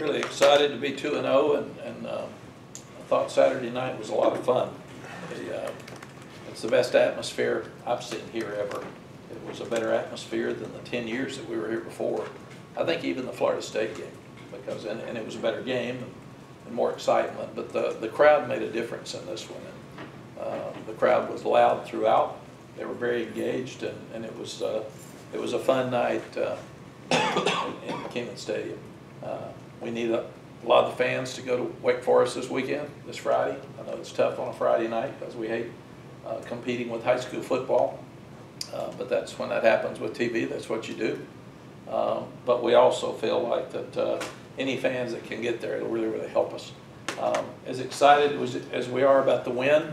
Really excited to be 2-0, and I thought Saturday night was a lot of fun. It's the best atmosphere I've seen here ever. It was a better atmosphere than the 10 years that we were here before. I think even the Florida State game, because and it was a better game and more excitement. But the crowd made a difference in this one. And, the crowd was loud throughout. They were very engaged, and it was a fun night in Kingman Stadium. We need a lot of the fans to go to Wake Forest this weekend, this Friday. I know it's tough on a Friday night because we hate competing with high school football, but that's when that happens with TV. That's what you do. But we also feel like that any fans that can get there, it'll really, really help us. As excited as we are about the win,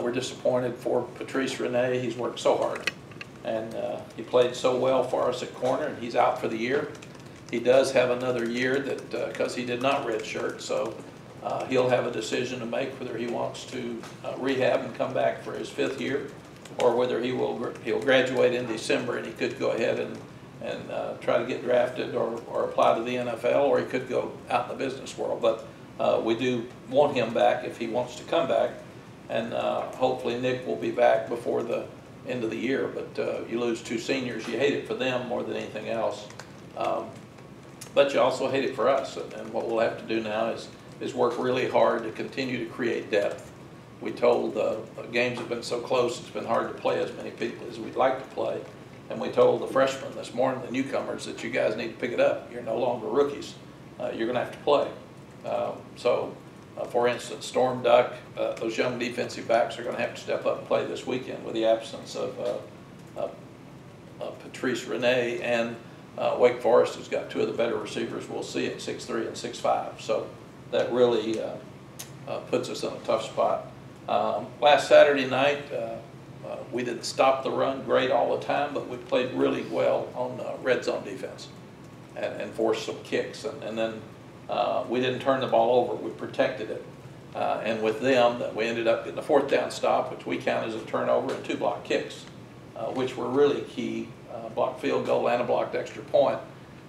we're disappointed for Patrice Rene. He's worked so hard, and he played so well for us at corner, and he's out for the year. He does have another year that because he did not redshirt, so he'll have a decision to make whether he wants to rehab and come back for his 5th year, or whether he'll graduate in December and he could go ahead and try to get drafted or apply to the NFL, or he could go out in the business world. But we do want him back if he wants to come back, and hopefully Nick will be back before the end of the year. But you lose 2 seniors, you hate it for them more than anything else. But you also hate it for us, and what we'll have to do now is work really hard to continue to create depth. We told games have been so close, it's been hard to play as many people as we'd like to play. And we told the freshmen this morning, the newcomers, that you guys need to pick it up. You're no longer rookies. You're going to have to play. For instance, Storm Duck, those young defensive backs are going to have to step up and play this weekend with the absence of Patrice Rene, and Wake Forest has got 2 of the better receivers we'll see at 6'3" and 6'5". So that really puts us in a tough spot. Last Saturday night, we didn't stop the run great all the time, but we played really well on red zone defense and forced some kicks. And then we didn't turn the ball over. We protected it. And with them, we ended up getting a 4th down stop, which we count as a turnover, and 2 block kicks, which were really key. Blocked field goal and a blocked extra point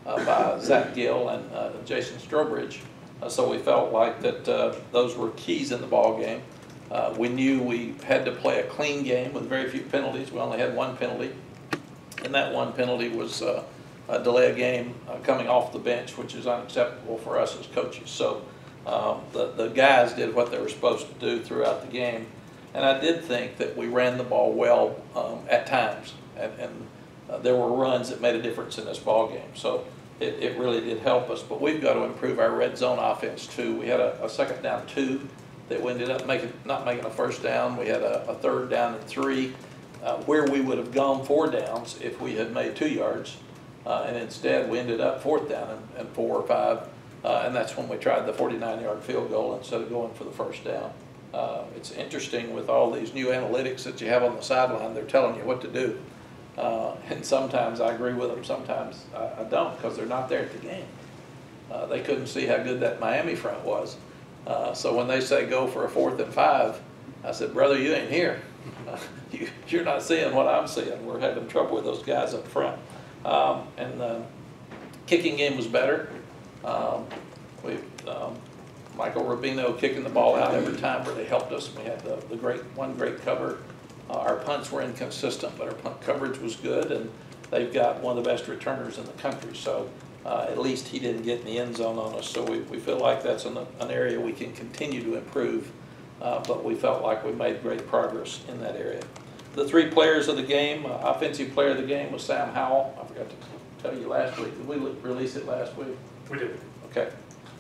by Zach Gill and Jason Strobridge. So we felt like that those were keys in the ball game. We knew we had to play a clean game with very few penalties. We only had 1 penalty, and that 1 penalty was a delay a game coming off the bench, which is unacceptable for us as coaches. So the guys did what they were supposed to do throughout the game, and I did think that we ran the ball well at times, and there were runs that made a difference in this ball game. So it really did help us, but we've got to improve our red zone offense too. We had a 2nd down 2 that we ended up not making a 1st down. We had a 3rd down and 3 where we would have gone 4 downs if we had made 2 yards, and instead we ended up 4th down and 4 or 5, and that's when we tried the 49-yard field goal instead of going for the 1st down. It's interesting with all these new analytics that you have on the sideline. They're telling you what to do. And sometimes I agree with them, sometimes I don't, because they're not there at the game. They couldn't see how good that Miami front was. So when they say go for a 4th and 5, I said, brother, you ain't here. You're not seeing what I'm seeing. We're having trouble with those guys up front. And the kicking game was better. Michael Rubino kicking the ball out every time really helped us. We had the one great cover. Our punts were inconsistent, but our punt coverage was good, and they've got one of the best returners in the country. So at least he didn't get in the end zone on us. So we feel like that's an area we can continue to improve, but we felt like we made great progress in that area. The 3 players of the game, offensive player of the game was Sam Howell. I forgot to tell you last week. Did we release it last week? We did. Okay.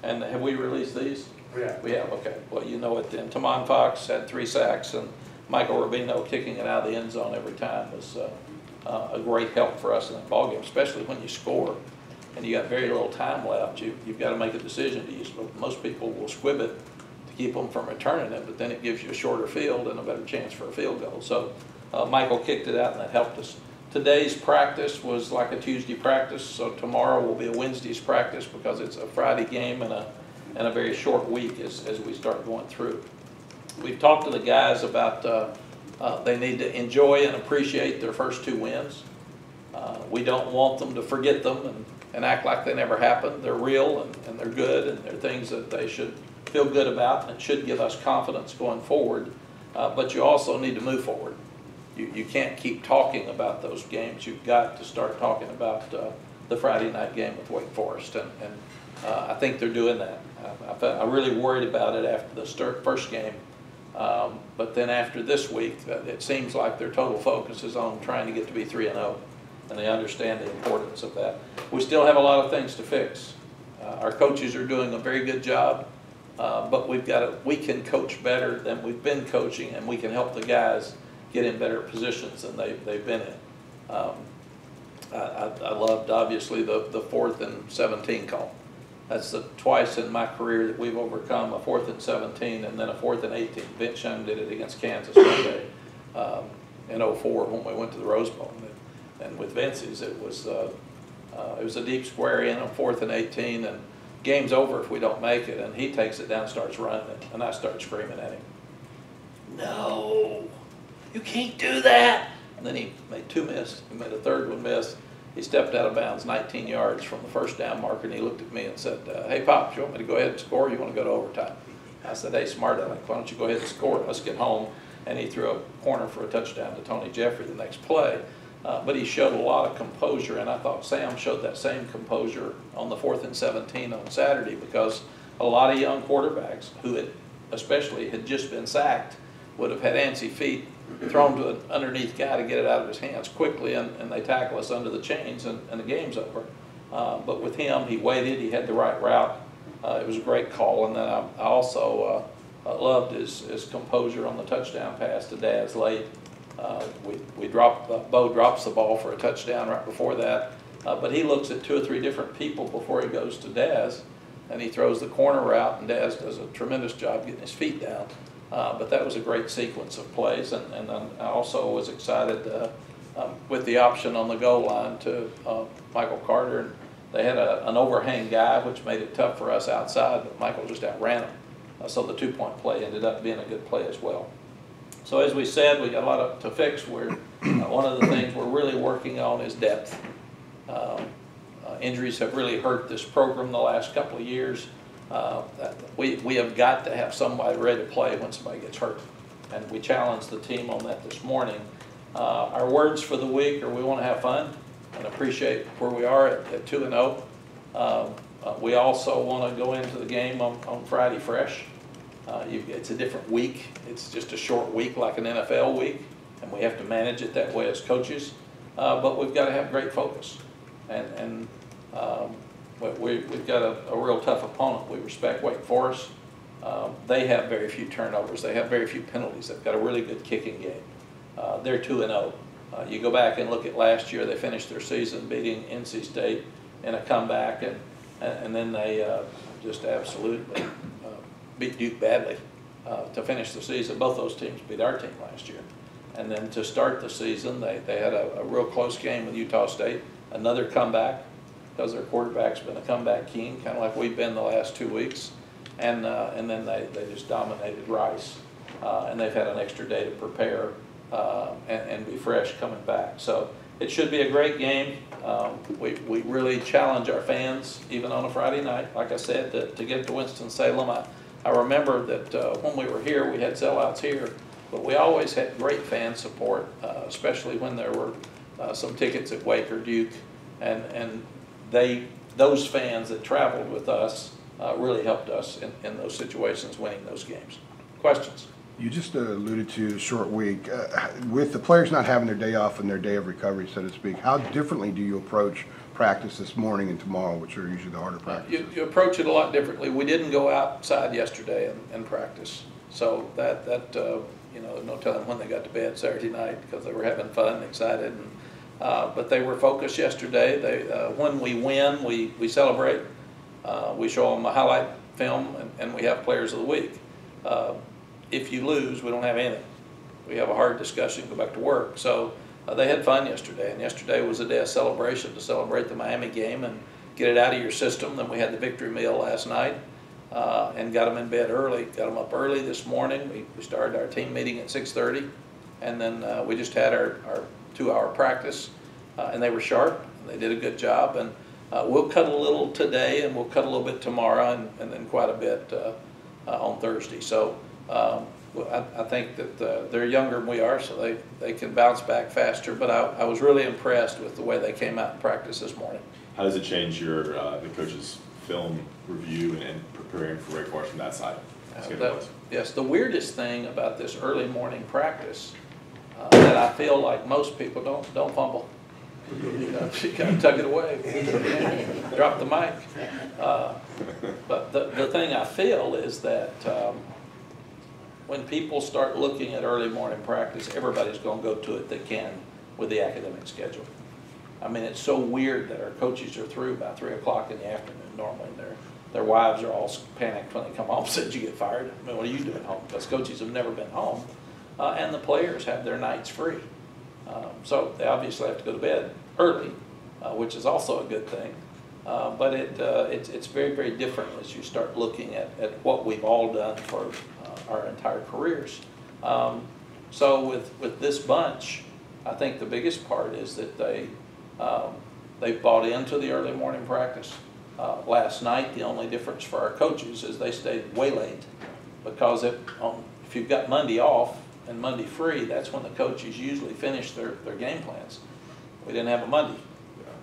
And have we released these? Yeah. We have, okay. Well, you know it then. Tamon Fox had 3 sacks, and Michael Rubino kicking it out of the end zone every time was a great help for us in that ball game, especially when you score and you got very little time left. You've got to make a decision to use. Most people will squib it to keep them from returning it, but then it gives you a shorter field and a better chance for a field goal. So Michael kicked it out, and that helped us. Today's practice was like a Tuesday practice, so tomorrow will be a Wednesday's practice because it's a Friday game and a very short week as we start going through. We've talked to the guys about they need to enjoy and appreciate their first 2 wins. We don't want them to forget them and act like they never happened. They're real and they're good, and they're things that they should feel good about and should give us confidence going forward. But you also need to move forward. You can't keep talking about those games. You've got to start talking about the Friday night game with Wake Forest, and I think they're doing that. I really worried about it after the first game, but then after this week, it seems like their total focus is on trying to get to be 3-0, and they understand the importance of that. We still have a lot of things to fix. Our coaches are doing a very good job, but we can coach better than we've been coaching, and we can help the guys get in better positions than they've been in. I loved, obviously, the 4th and 17 call. That's twice in my career that we've overcome a 4th and 17 and then a 4th and 18. Vince Young did it against Kansas one day in '04 when we went to the Rose Bowl. And with Vince's, it was a deep square in on 4th and 18, and game's over if we don't make it. And he takes it down, starts running it, and I start screaming at him, "No, you can't do that!" And then he made 2 missed. He made a 3rd one miss. He stepped out of bounds 19 yards from the first down marker, and he looked at me and said, "Hey, Pops, you want me to go ahead and score, or you want to go to overtime?" I said, "Hey, smart aleck, why don't you go ahead and score? Let's get home." And he threw a corner for a touchdown to Tony Jeffrey the next play. But he showed a lot of composure, and I thought Sam showed that same composure on the 4th and 17 on Saturday, because a lot of young quarterbacks who especially had just been sacked would have had antsy feet, thrown to an underneath guy to get it out of his hands quickly, and they tackle us under the chains, and the game's over. But with him, he waited, he had the right route. It was a great call, and then I also loved his composure on the touchdown pass to Daz late. Bo drops the ball for a touchdown right before that, but he looks at 2 or 3 different people before he goes to Daz, and he throws the corner route, and Daz does a tremendous job getting his feet down. But that was a great sequence of plays, and I also was excited with the option on the goal line to Michael Carter. And they had an overhang guy, which made it tough for us outside, but Michael just outran him. So the 2-point play ended up being a good play as well. So as we said, we got a lot to fix. One of the things we're really working on is depth. Injuries have really hurt this program the last couple of years. We have got to have somebody ready to play when somebody gets hurt, and we challenged the team on that this morning. Our words for the week are: we want to have fun and appreciate where we are at 2-0. We also want to go into the game on Friday fresh. It's a different week. It's just a short week like an NFL week, and we have to manage it that way as coaches. But we've got to have great focus, and we've got a real tough opponent. We respect Wake Forest. They have very few turnovers. They have very few penalties. They've got a really good kicking game. They're 2-0. You go back and look at last year, they finished their season beating NC State in a comeback, and then they just absolutely beat Duke badly to finish the season. Both those teams beat our team last year. And then to start the season, they had a real close game with Utah State, another comeback, because their quarterback's been a comeback king, kind of like we've been the last 2 weeks. And then they just dominated Rice. And they've had an extra day to prepare and be fresh coming back. So it should be a great game. We really challenge our fans, even on a Friday night, like I said, to get to Winston-Salem. I remember that when we were here, we had sellouts here, but we always had great fan support, especially when there were some tickets at Wake or Duke, and those fans that traveled with us really helped us in those situations, winning those games. Questions? You just alluded to a short week. With the players not having their day off and their day of recovery, so to speak, how differently do you approach practice this morning and tomorrow, which are usually the harder practices? You approach it a lot differently. We didn't go outside yesterday and practice, so that there's no telling when they got to bed Saturday night, because they were having fun and excited. But they were focused yesterday. When we win, we celebrate. We show them a highlight film, and we have players of the week. If you lose, we don't have anything. We have a hard discussion, go back to work. So they had fun yesterday, and yesterday was a day of celebration to celebrate the Miami game and get it out of your system. Then we had the victory meal last night and got them in bed early, got them up early this morning. We started our team meeting at 6:30, and then we just had our 2-hour practice, and they were sharp. They did a good job, and we'll cut a little today, and we'll cut a little bit tomorrow, and then quite a bit on Thursday. So I think that they're younger than we are, so they can bounce back faster. But I was really impressed with the way they came out in practice this morning. How does it change your the coach's film review and preparing for Wake Forest from that side? Yes, the weirdest thing about this early morning practice that I feel like most people don't fumble. You kind of tuck it away, drop the mic. But the thing I feel is that when people start looking at early morning practice, everybody's going to go to it that can with the academic schedule. I mean, it's so weird that our coaches are through by 3 o'clock in the afternoon normally. Their wives are all panicked when they come home. Said, "You get fired?" I mean, what are you doing home? Because coaches have never been home, and the players have their nights free. So they obviously have to go to bed early, which is also a good thing. But it's very, very different as you start looking at what we've all done for our entire careers. So with this bunch, I think the biggest part is that they bought into the early morning practice. Last night, the only difference for our coaches is they stayed way late, because if you've got Monday off and Monday free, that's when the coaches usually finish their game plans. We didn't have a Monday.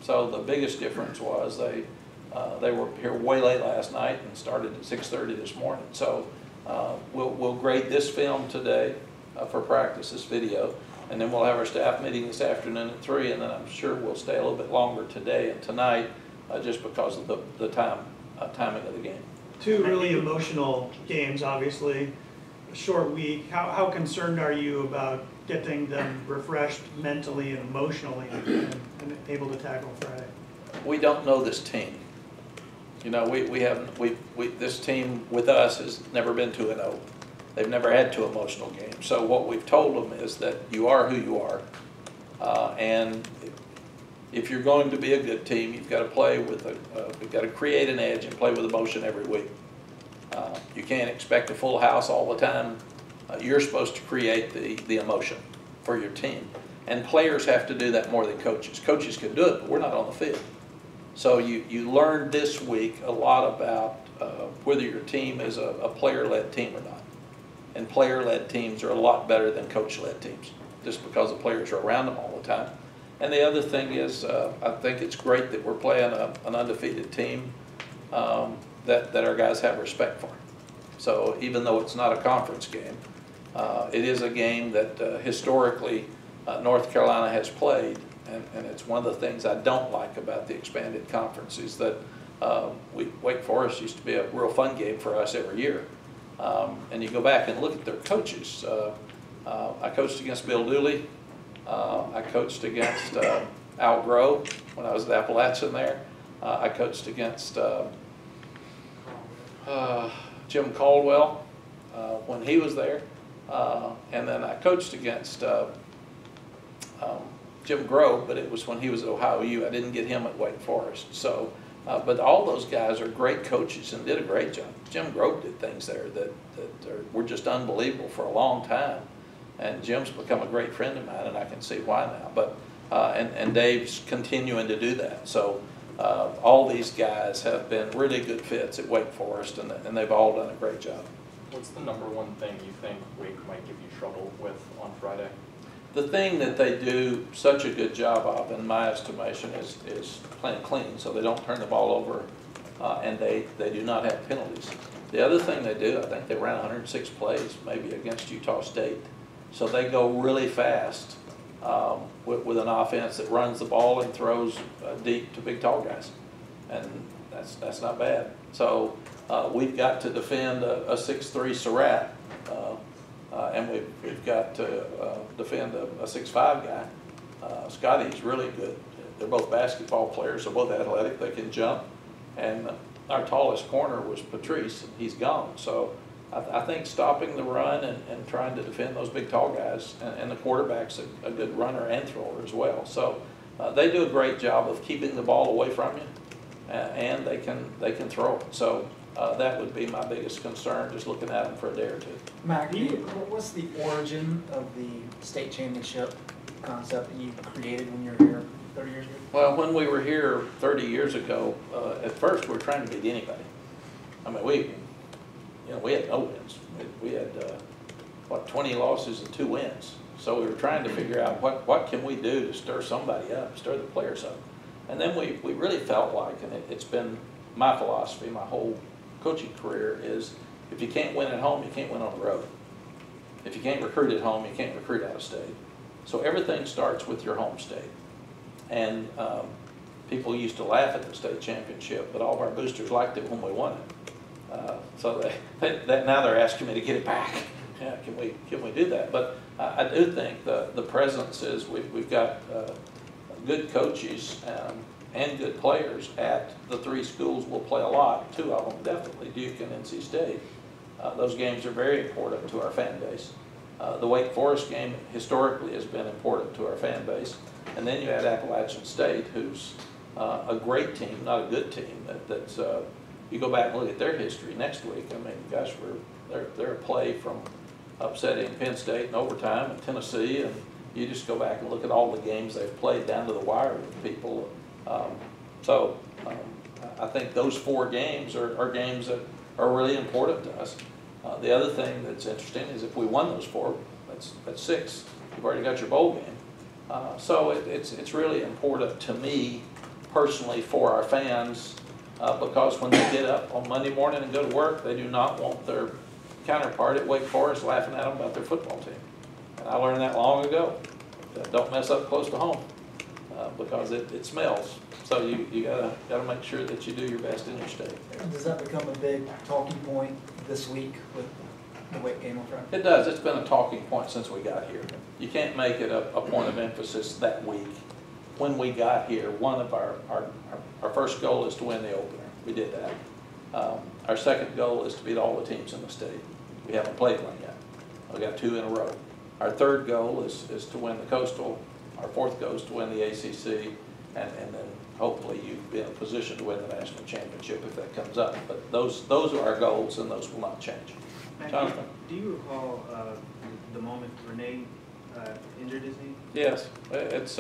So the biggest difference was they were here way late last night and started at 6:30 this morning. So we'll grade this film today for practice, this video, and then we'll have our staff meeting this afternoon at 3, and then I'm sure we'll stay a little bit longer today and tonight just because of the timing of the game. Two really emotional games, obviously. A short week. How concerned are you about getting them refreshed mentally and emotionally and able to tackle Friday? We don't know this team. You know, this team with us has never been 2-0. They've never had 2 emotional games. So what we've told them is that you are who you are, and if you're going to be a good team, you've got to play with you've got to create an edge and play with emotion every week. You can't expect a full house all the time. You're supposed to create the emotion for your team. And players have to do that more than coaches. Coaches can do it, but we're not on the field. So you learned this week a lot about whether your team is a player-led team or not. And player-led teams are a lot better than coach-led teams, just because the players are around them all the time. And the other thing is, I think it's great that we're playing an undefeated team that our guys have respect for. So even though it's not a conference game, it is a game that historically North Carolina has played, and it's one of the things I don't like about the expanded conference is that Wake Forest used to be a real fun game for us every year. And you go back and look at their coaches. I coached against Bill Dooley. I coached against Al Grove when I was at Appalachian there. I coached against Jim Caldwell when he was there. And then I coached against Jim Grove, but it was when he was at Ohio U. I didn't get him at Wake Forest. So, but all those guys are great coaches and did a great job. Jim Grove did things there that were just unbelievable for a long time. And Jim's become a great friend of mine, and I can see why now. But and Dave's continuing to do that. So all these guys have been really good fits at Wake Forest, and they've all done a great job. What's the #1 thing you think Wake might give you trouble with on Friday? The thing that they do such a good job of, in my estimation, is playing clean, so they don't turn the ball over, and they do not have penalties. The other thing they do, I think they ran 106 plays maybe against Utah State. So they go really fast with an offense that runs the ball and throws deep to big tall guys, and that's not bad. So we've got to defend a 6'3" Surratt, and we've got to defend a 6'5" guy. Scotty's really good. They're both basketball players. They're both athletic. They can jump, and our tallest corner was Patrice, and he's gone. So I think stopping the run and trying to defend those big tall guys, and the quarterback's a good runner and thrower as well. So they do a great job of keeping the ball away from you, and they can throw it. So that would be my biggest concern, just looking at them for a day or two. Mack, what's the origin of the state championship concept that you created when you were here 30 years ago? Well, when we were here 30 years ago, at first we were trying to beat anybody. I mean, we had no wins. We had, 20 losses and 2 wins. So we were trying to figure out what can we do to stir somebody up, stir the players up. And then we really felt like, and it's been my philosophy, my whole coaching career is, if you can't win at home, you can't win on the road. If you can't recruit at home, you can't recruit out of state. So everything starts with your home state. And people used to laugh at the state championship, but all of our boosters liked it when we won it. So now they're asking me to get it back. Yeah, can we do that? But I do think the presence is we've got good coaches and good players at the 3 schools. We'll play a lot. 2 of them definitely, Duke and NC State. Those games are very important to our fan base. The Wake Forest game historically has been important to our fan base. And then you add Appalachian State, who's a great team, not a good team. That's you go back and look at their history next week. I mean, gosh, they're a play from upsetting Penn State in overtime and Tennessee, and you just go back and look at all the games they've played down to the wire with people. I think those 4 games are games that are really important to us. The other thing that's interesting is if we won those 4, that's 6. You've already got your bowl game. So it's really important to me personally for our fans because when they get up on Monday morning and go to work, they do not want their counterpart at Wake Forest laughing at them about their football team. And I learned that long ago. Don't mess up close to home because it smells. So you gotta make sure that you do your best in your state. Does that become a big talking point this week with the Wake game on Friday? It does. It's been a talking point since we got here. You can't make it a point of emphasis that week. When we got here, one of our first goal is to win the opener. We did that. Our second goal is to beat all the teams in the state. We haven't played one yet. We got 2 in a row. Our third goal is to win the Coastal. Our fourth goal is to win the ACC, and then hopefully you'd be in a position to win the national championship if that comes up. But those are our goals, and those will not change. Matt, Jonathan? do you recall the moment Renee injured his knee? Yes, it's.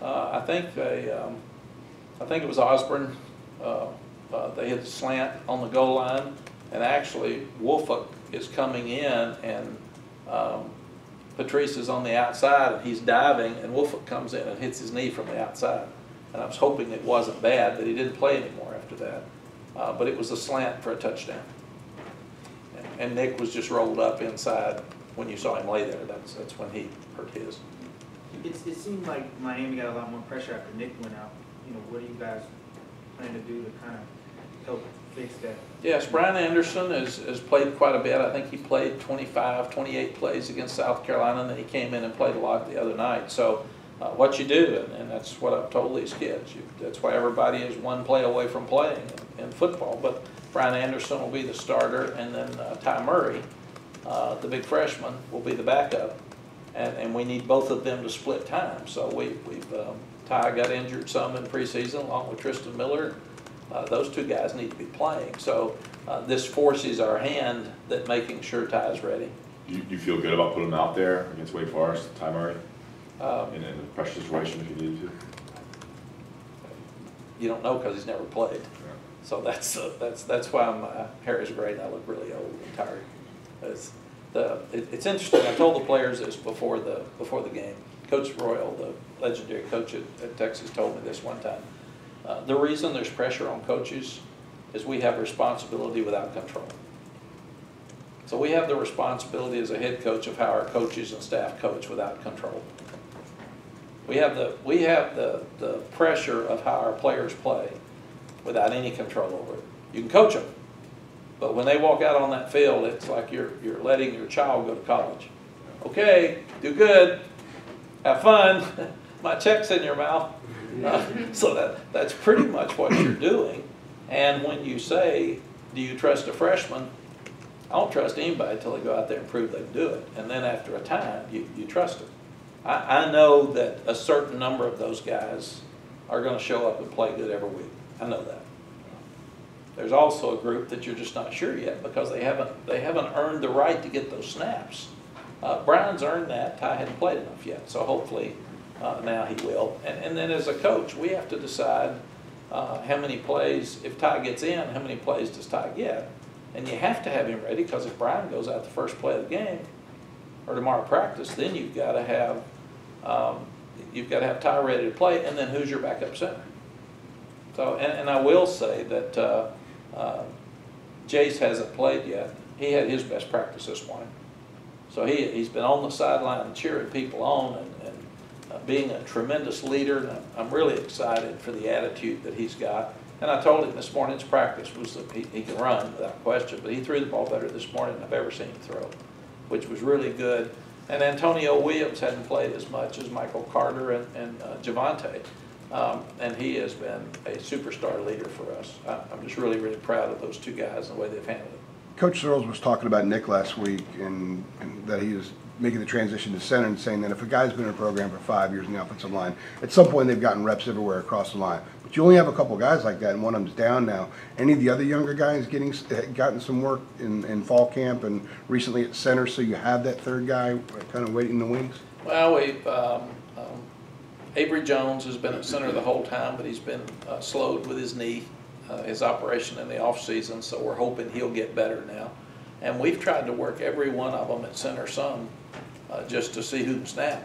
I think it was Osborne. They hit the slant on the goal line, and actually Wolfuk is coming in, and Patrice is on the outside, and he's diving, and Wolfuk comes in and hits his knee from the outside. And I was hoping it wasn't bad, but he didn't play anymore after that. But it was a slant for a touchdown. And Nick was just rolled up inside when you saw him lay there. That's when he hurt his. It seemed like Miami got a lot more pressure after Nick went out. You know, what do you guys plan to do to kind of help fix that? Yes, Brian Anderson has played quite a bit. I think he played 25, 28 plays against South Carolina, and then he came in and played a lot the other night. So what you do, and that's what I've told these kids, that's why everybody is one play away from playing in football. But Brian Anderson will be the starter, and then Ty Murray, the big freshman, will be the backup. And we need both of them to split time. So Ty got injured some in preseason along with Tristan Miller. Those 2 guys need to be playing. So this forces our hand that making sure Ty's ready. You feel good about putting him out there against Wake Forest, Ty Murray, in a pressure situation if you need to? You don't know because he's never played. Yeah. So that's why my hair is gray and I look really old and tired. It's interesting. I told the players this before the game. Coach Royal, the legendary coach at Texas, told me this one time. The reason there's pressure on coaches is we have responsibility without control. So we have the responsibility as a head coach of how our coaches and staff coach without control. We have the pressure of how our players play without any control over it. You can coach them, but when they walk out on that field, it's like you're letting your child go to college. Okay, do good, have fun, my check's in your mouth. So that's pretty much what you're doing. And when you say, do you trust a freshman? I don't trust anybody until they go out there and prove they can do it. And then after a time, you trust them. I know that a certain number of those guys are going to show up and play good every week. I know that. There's also a group that you're just not sure yet because they haven't earned the right to get those snaps. Brown's earned that. Ty hadn't played enough yet. So hopefully now he will. And then as a coach, we have to decide how many plays, if Ty gets in, how many plays does Ty get? And you have to have him ready, because if Brian goes out the first play of the game or tomorrow practice, then you've got to have Ty ready to play. And then who's your backup center? So, and I will say that Jace hasn't played yet. He had his best practice this morning. So he's been on the sideline cheering people on and being a tremendous leader. And I'm really excited for the attitude that he's got. And I told him this morning's practice was that he can run without question, but he threw the ball better this morning than I've ever seen him throw, which was really good. And Antonio Williams hadn't played as much as Michael Carter and Javante. And he has been a superstar leader for us. I'm just really, really proud of those two guys and the way they've handled it. Coach Searles was talking about Nick last week and that he was making the transition to center and saying that if a guy's been in a program for 5 years in the offensive line, at some point they've gotten reps everywhere across the line. But you only have a couple guys like that, and one of them's down now. Any of the other younger guys gotten some work in fall camp and recently at center, so you have that third guy kind of waiting in the wings? Well, we've Avery Jones has been at center the whole time, but he's been slowed with his knee, his operation in the off season, so we're hoping he'll get better now. And we've tried to work every one of them at center some, just to see who can snap.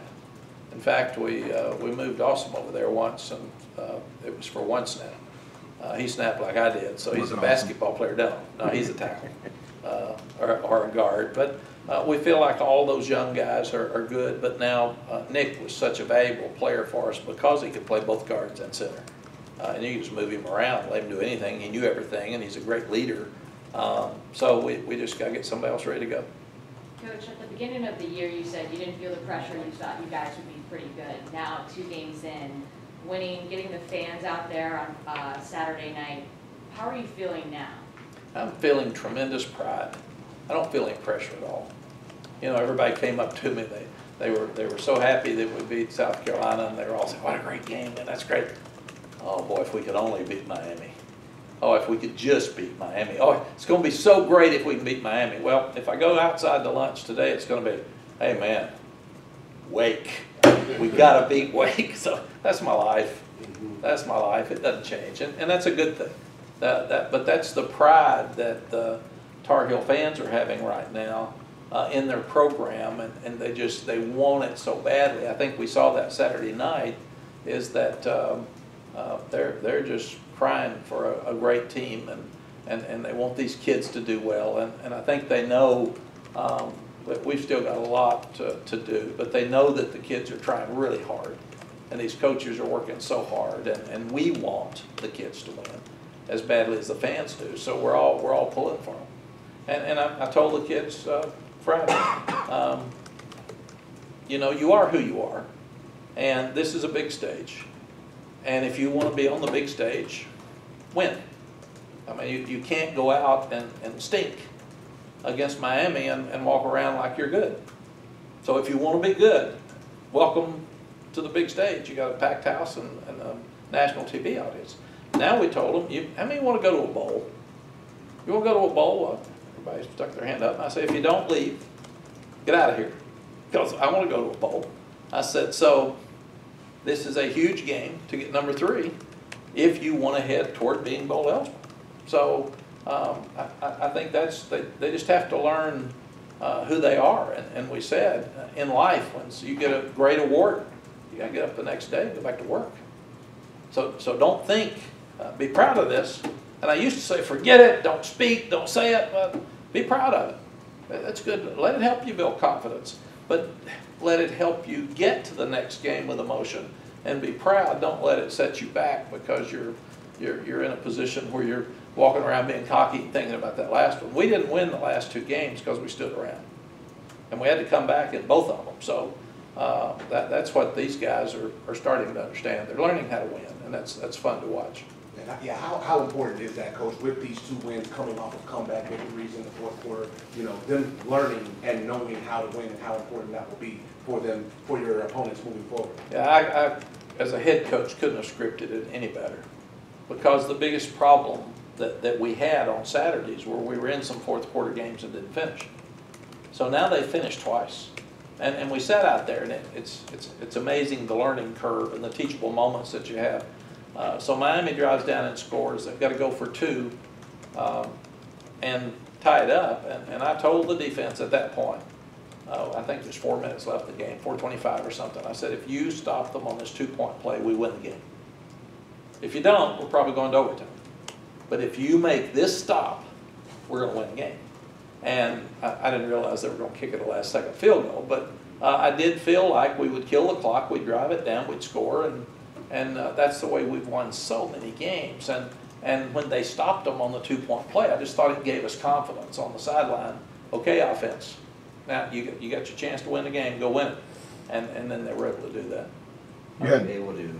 In fact, we moved Awesome over there once, and it was for one snap. He snapped like I did, so he's a basketball player. No, he's a tackle or a guard. But we feel like all those young guys are good. But now Nick was such a valuable player for us because he could play both guards and center. And you could just move him around, let him do anything. He knew everything, and he's a great leader. So we just got to get somebody else ready to go. Coach, at the beginning of the year, you said you didn't feel the pressure. You thought you guys would be pretty good. Now, 2 games in, winning, getting the fans out there on Saturday night, how are you feeling now? I'm feeling tremendous pride. I don't feel any pressure at all. You know, everybody came up to me. They were so happy that we beat South Carolina, and they were all saying, "What a great game, and that's great." Oh boy, if we could only beat Miami. Oh, if we could just beat Miami. Oh, it's going to be so great if we can beat Miami. Well, if I go outside to lunch today, it's going to be, hey man, Wake. We got to beat Wake. So that's my life. That's my life. It doesn't change, and that's a good thing. But that's the pride that the Tar Heel fans are having right now in their program, and they want it so badly. I think we saw that Saturday night. Is that they're just crying for a great team, and they want these kids to do well, and I think they know that we've still got a lot to do, but they know that the kids are trying really hard, and these coaches are working so hard, and we want the kids to win as badly as the fans do, so we're all pulling for them. And I told the kids Friday, you know, you are who you are, and this is a big stage. And if you want to be on the big stage, win. I mean, you can't go out and stink against Miami and walk around like you're good. So if you want to be good, welcome to the big stage. You got a packed house and a national TV audience. Now we told them, how many want to go to a bowl? You want to go to a bowl? Everybody stuck their hand up. And I said, if you don't leave, get out of here. Because I want to go to a bowl. I said, so this is a huge game to get number 3 if you want to head toward being bowl eligible. So I think they just have to learn who they are. And we said in life, once you get a great award, you got to get up the next day and go back to work. So don't think, be proud of this. And I used to say, forget it, don't speak, don't say it, but be proud of it. That's good. Let it help you build confidence. But let it help you get to the next game with emotion, and be proud. Don't let it set you back because you're in a position where you're walking around being cocky and thinking about that last one. We didn't win the last 2 games because we stood around, and we had to come back in both of them. So that's what these guys are starting to understand. They're learning how to win, and that's fun to watch. Yeah, how important is that, Coach, with these 2 wins coming off of comeback victories in the 4th quarter, you know, them learning and knowing how to win and how important that will be for them, for your opponents moving forward? Yeah, I as a head coach, couldn't have scripted it any better, because the biggest problem that we had on Saturdays were we were in some 4th quarter games and didn't finish. So now they finished twice. And we sat out there, and it's amazing the learning curve and the teachable moments that you have. So Miami drives down and scores. They've got to go for 2 and tie it up. And I told the defense at that point, I think there's 4 minutes left in the game, 4:25 or something. I said, if you stop them on this 2-point play, we win the game. If you don't, we're probably going to overtime. But if you make this stop, we're going to win the game. And I didn't realize they were going to kick it a last-second field goal, but I did feel like we would kill the clock, we'd drive it down, we'd score, and that's the way we've won so many games. And when they stopped them on the 2-point play, I just thought it gave us confidence on the sideline. Okay, offense, now you got your chance to win the game, go win it. And then they were able to do that. You Are had- we able to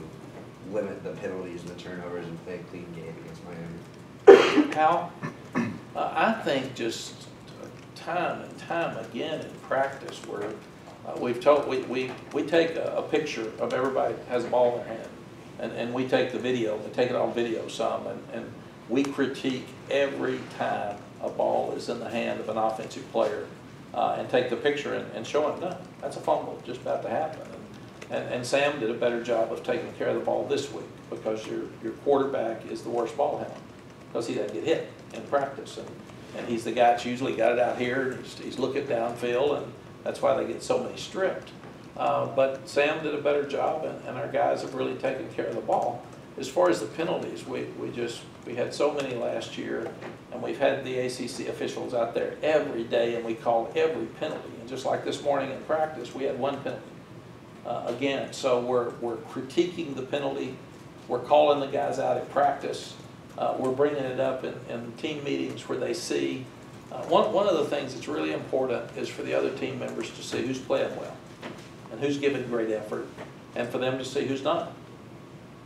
limit the penalties and the turnovers and play a clean game against Miami? How? I think just time and time again in practice where we've told, we take a picture of everybody has a ball in their hand, and we take the video, we take it on video some, and we critique every time a ball is in the hand of an offensive player, and take the picture and show them, no, that's a fumble just about to happen. And Sam did a better job of taking care of the ball this week because your quarterback is the worst ball handler because he doesn't get hit in practice. And he's the guy that's usually got it out here, and he's looking downfield, and that's why they get so many stripped. But Sam did a better job, and our guys have really taken care of the ball. As far as the penalties, we had so many last year, and we've had the ACC officials out there every day, and we call every penalty. And just like this morning in practice, we had 1 penalty. Again, so we're critiquing the penalty, we're calling the guys out at practice, we're bringing it up in team meetings where they see. One of the things that's really important is for the other team members to see who's playing well and who's giving great effort, and for them to see who's not.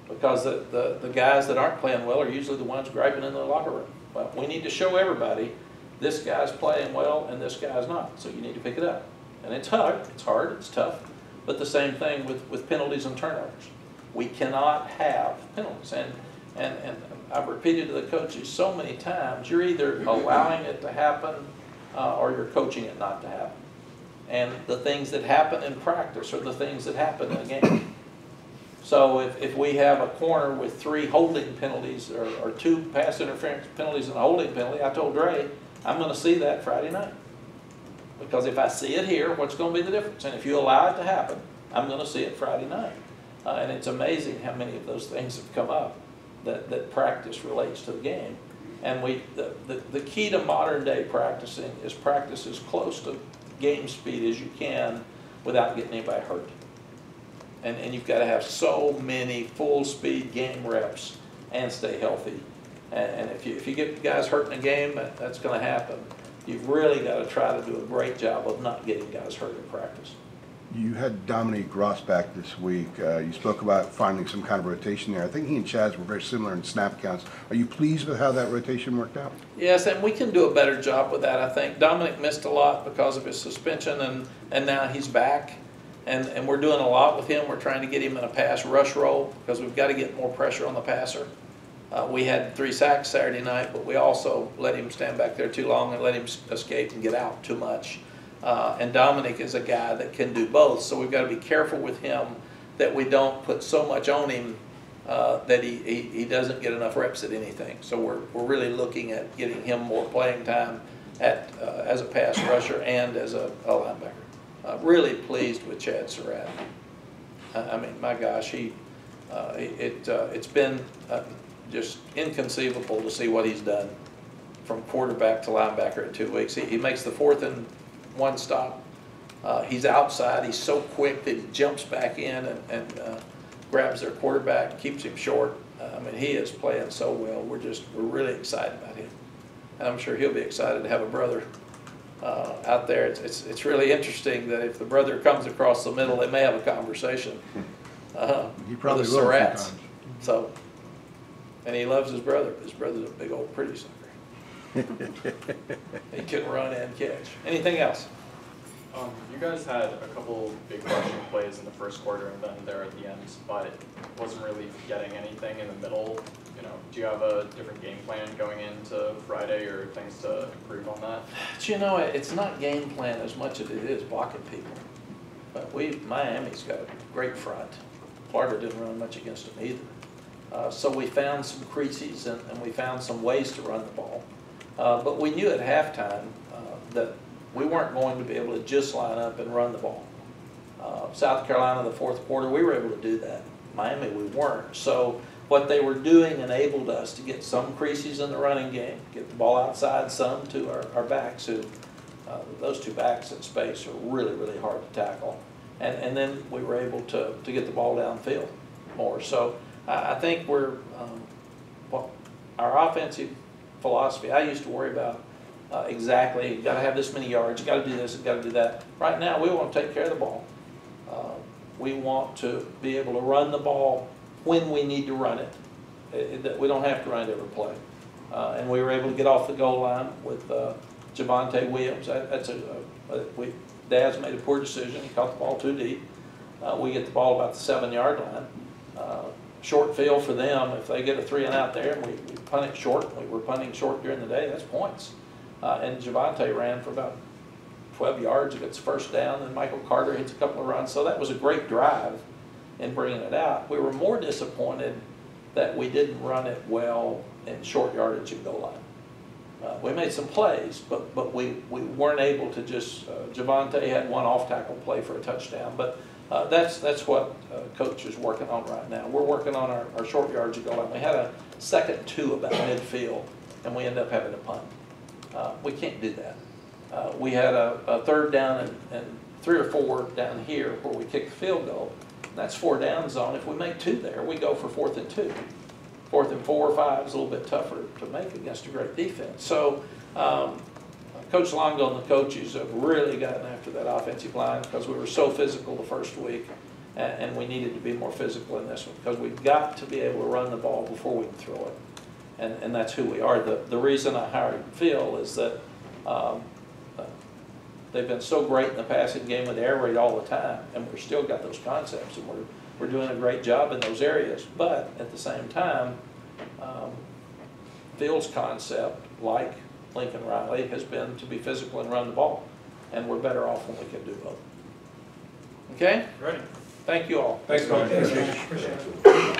Because the guys that aren't playing well are usually the ones griping in the locker room. Well, we need to show everybody this guy's playing well and this guy's not, so you need to pick it up. And it's hard, it's tough. But the same thing with penalties and turnovers. We cannot have penalties. And I've repeated to the coaches so many times, you're either allowing it to happen or you're coaching it not to happen. And the things that happen in practice are the things that happen in a game. So if we have a corner with 3 holding penalties or 2 pass interference penalties and a holding penalty, I told Dre, I'm going to see that Friday night. Because if I see it here, what's going to be the difference? And if you allow it to happen, I'm going to see it Friday night. And it's amazing how many of those things have come up that practice relates to the game. And the key to modern day practicing is practice as close to game speed as you can without getting anybody hurt. And you've got to have so many full speed game reps and stay healthy. And if you get guys hurt in a game, that's going to happen. You've really got to try to do a great job of not getting guys hurt in practice. You had Dominique Ross back this week. You spoke about finding some kind of rotation there. I think he and Chaz were very similar in snap counts. Are you pleased with how that rotation worked out? Yes, and we can do a better job with that, I think. Dominic missed a lot because of his suspension, and now he's back. And we're doing a lot with him. We're trying to get him in a pass rush role because we've got to get more pressure on the passer. We had 3 sacks Saturday night, but we also let him stand back there too long and let him escape and get out too much. And Dominic is a guy that can do both, so we've got to be careful with him that we don't put so much on him that he doesn't get enough reps at anything. So we're really looking at getting him more playing time as a pass rusher and as a linebacker. Really pleased with Chad Surratt. I mean, my gosh, it's been just inconceivable to see what he's done from quarterback to linebacker in 2 weeks. He makes the 4th and 1 stop. He's outside. He's so quick that he jumps back in and grabs their quarterback, keeps him short. I mean, he is playing so well. We're really excited about him, and I'm sure he'll be excited to have a brother out there. It's really interesting that if the brother comes across the middle, they may have a conversation. He probably with the will Surratts. sometimes. So, and he loves his brother. His brother's a big old pretty sucker. He can run and catch. Anything else? You guys had a couple big rushing plays in the first quarter and then there at the end, but wasn't really getting anything in the middle. You know, do you have a different game plan going into Friday or things to improve on that? But you know, it's not game plan as much as it is blocking people. But Miami's got a great front. Florida didn't run much against them either. So we found some creases and we found some ways to run the ball. But we knew at halftime that we weren't going to be able to just line up and run the ball. South Carolina, the fourth quarter, we were able to do that. Miami, we weren't. So what they were doing enabled us to get some creases in the running game, get the ball outside some to our backs, who those two backs in space are really, really hard to tackle. And then we were able to get the ball downfield more. So I think we're, well, our offensive philosophy, I used to worry about exactly, you got to have this many yards, you got to do this, you got to do that. Right now, we want to take care of the ball. We want to be able to run the ball when we need to run it. We don't have to run it every play. And we were able to get off the goal line with Javonte Williams. Dad's made a poor decision. He caught the ball too deep. We get the ball about the 7-yard line. Short field for them. If they get a 3 and out there, and we punt it short. We were punting short during the day. That's points. And Javonte ran for about 12 yards. He gets first down. And Michael Carter hits a couple of runs. So that was a great drive in bringing it out. We were more disappointed that we didn't run it well in short yardage and goal line. We made some plays, but we weren't able to just, Javonte had one off-tackle play for a touchdown, but that's what Coach is working on right now. We're working on our short yardage and goal line. We had a 2nd 2 about midfield, and we ended up having to punt. We can't do that. We had a 3rd down and 3 or 4 down here where we kicked the field goal. That's 4 down zone. If we make 2 there, we go for 4th and 2. 4th and 4 or 5 is a little bit tougher to make against a great defense. So Coach Longo and the coaches have really gotten after that offensive line because we were so physical the first week, and we needed to be more physical in this one because we've got to be able to run the ball before we can throw it. And that's who we are. The reason I hired Phil is that they've been so great in the passing game with air raid all the time, and we've still got those concepts, and we're doing a great job in those areas. But at the same time, Phil's concept, like Lincoln Riley, has been to be physical and run the ball, and we're better off when we can do both. Okay? Ready. Thank you all. Thanks, Coach. Appreciate it.